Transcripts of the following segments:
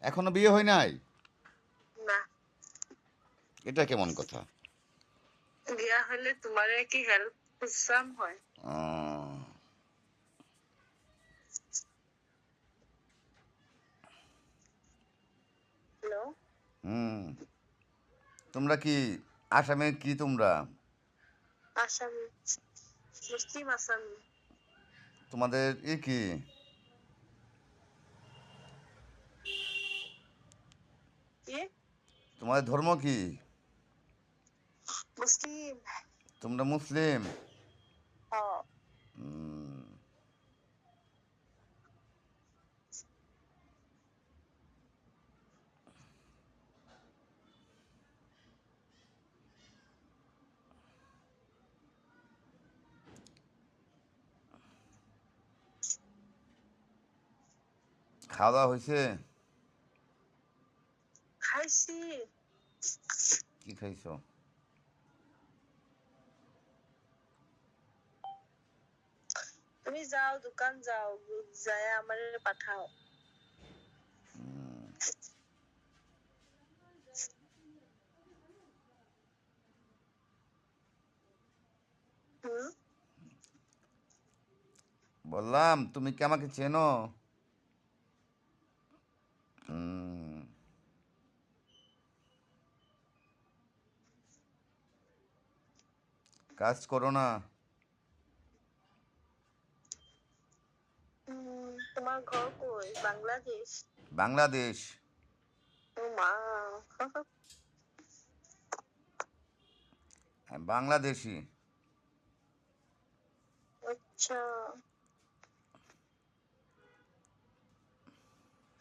এখনো বিয়ে হয় নাই? না। এটা কেমন কথা? বিয়া হলে তোমারে কি হেল্প খুঁজছাম হয়? আহ, হ্যালো। হুম। তোমরা কি আসামে কি তোমরা? আসামি। মুসলিম আসামি। তোমাদের কি? কি? তোমাদের ধর্ম কি? মুসলিম। তোমরা মুসলিম? হ। হুম, খাওয়া দাওয়া হয়েছে? খাইছি। কি খাইছো? তুমি যাও, দোকান যাও, যায় আমারে পাঠাও। হুম। বললাম তুমি কি আমাকে চেনো? হুম, কাজ করো না? তোমার ঘর কই? বাংলাদেশ? বাংলাদেশ। ও মা। হ্যাঁ, বাংলাদেশি। আচ্ছা।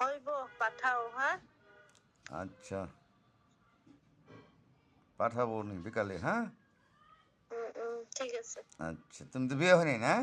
হইব, পাঠাও হ্যাঁ। আচ্ছা, পাঠাবো নি বিকালে, হ্যাঁ? ঠিক আছে। আচ্ছা, তুমি তো বিয়ে হয়নি না?